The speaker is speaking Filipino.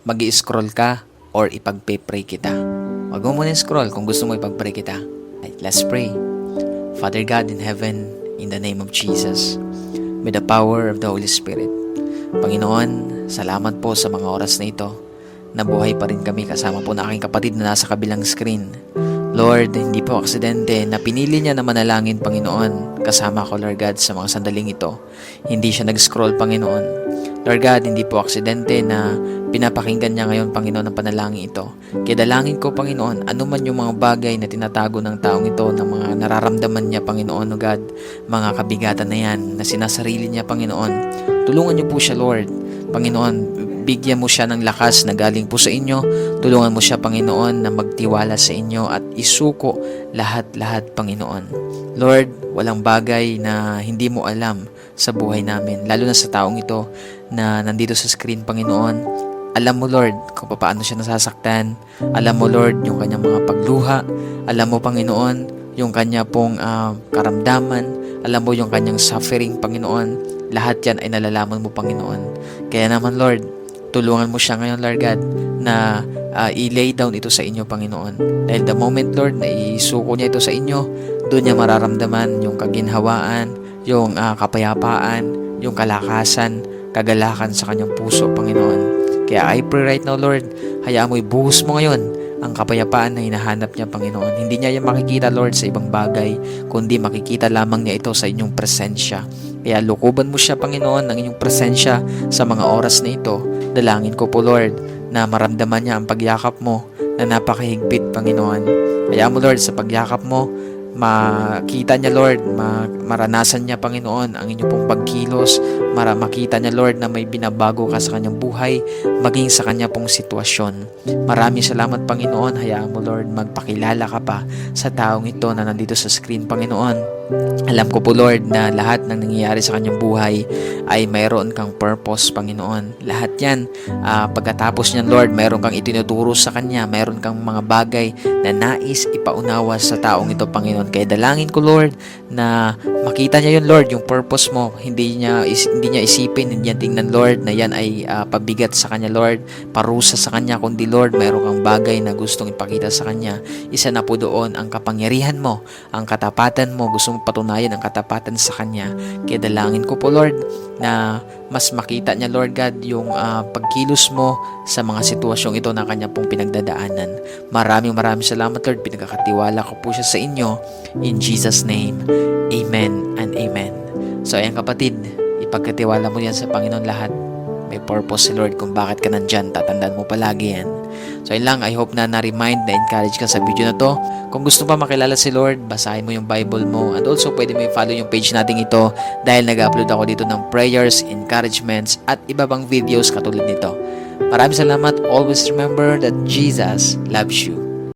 mag-i-scroll ka or ipagpe-pray kita. Huwag mo muna scroll kung gusto mo ipag-pray kita. Right, let's pray. Father God in heaven, in the name of Jesus, with the power of the Holy Spirit. Panginoon, salamat po sa mga oras na ito. Nabuhay pa rin kami kasama po na aking kapatid na nasa kabilang screen. Lord, hindi po aksidente na pinili niya na manalangin, Panginoon. Kasama ko, Lord God, sa mga sandaling ito. Hindi siya nag-scroll, Panginoon. Lord God, hindi po aksidente na pinapakinggan niya ngayon, Panginoon, ang panalangin ito. Kaya dalangin ko, Panginoon, ano man yung mga bagay na tinatago ng taong ito, ng mga nararamdaman niya, Panginoon, O God, mga kabigatan na yan, na sinasarili niya, Panginoon. Tulungan niyo po siya, Lord. Panginoon, bigyan mo siya ng lakas na galing po sa inyo. Tulungan mo siya, Panginoon, na magtiwala sa inyo at isuko lahat-lahat, Panginoon. Lord, walang bagay na hindi mo alam sa buhay namin, lalo na sa taong ito na nandito sa screen, Panginoon. Alam mo, Lord, kung paano siya nasasaktan. Alam mo, Lord, yung kanyang mga pagluha. Alam mo, Panginoon, yung kanya pong karamdaman. Alam mo yung kanyang suffering, Panginoon. Lahat yan ay nalalaman mo, Panginoon. Kaya naman, Lord, tulungan mo siya ngayon, Lord God, na i-lay down ito sa inyo, Panginoon. Dahil the moment, Lord, na isuko niya ito sa inyo, doon niya mararamdaman yung kaginhawaan, yung kapayapaan, yung kalakasan, kagalakan sa kanyang puso, Panginoon. Kaya I pray right now, Lord, hayaan mo ibuhos mo ngayon ang kapayapaan na hinahanap niya, Panginoon. Hindi niya yan makikita, Lord, sa ibang bagay, kundi makikita lamang niya ito sa inyong presensya. Kaya lukuban mo siya, Panginoon, ng inyong presensya sa mga oras na ito. Dalangin ko po, Lord, na maramdaman niya ang pagyakap mo na napakahigpit, Panginoon. Hayaan mo, Lord, sa pagyakap mo, makita niya, Lord, maranasan niya, Panginoon, ang inyong pong pagkilos, makita niya, Lord, na may binabago ka sa kanyang buhay, maging sa kanya pong sitwasyon. Maraming salamat, Panginoon. Hayaan mo, Lord, magpakilala ka pa sa taong ito na nandito sa screen, Panginoon. Alam ko po, Lord, na lahat ng nangyayari sa kanyang buhay ay mayroon kang purpose, Panginoon. Lahat yan, pagkatapos niyan, Lord, mayroon kang itinuturo sa kanya, mayroon kang mga bagay na nais ipaunawa sa taong ito, Panginoon. Kaya dalangin ko, Lord, na makita niya yun, Lord, yung purpose mo. Hindi niya isipin, hindi niya tingnan, Lord, na yan ay pabigat sa kanya, Lord, parusa sa kanya, kundi, Lord, mayroon kang bagay na gustong ipakita sa kanya. Isa na po doon ang kapangyarihan mo, ang katapatan mo, gusto mong patunayan ang katapatan sa kanya. Kaya dalangin ko po, Lord, na mas makita niya, Lord God, yung pagkilos mo sa mga sitwasyong ito na kanya pong pinagdadaanan. Maraming salamat, Lord. Pinagkakatiwala ko po siya sa inyo. In Jesus' name, Amen and Amen. So, ayan kapatid, ipagkatiwala mo yan sa Panginoon lahat. May purpose si Lord kung bakit ka nandyan. Tatandaan mo palagi yan. So, yun lang. I hope na na-remind, na-encourage ka sa video na to. Kung gusto pa makilala si Lord, basahin mo yung Bible mo. And also, pwede mo i-follow yung page natin ito dahil nag-upload ako dito ng prayers, encouragements, at iba pang videos katulad nito. Maraming salamat. Always remember that Jesus loves you.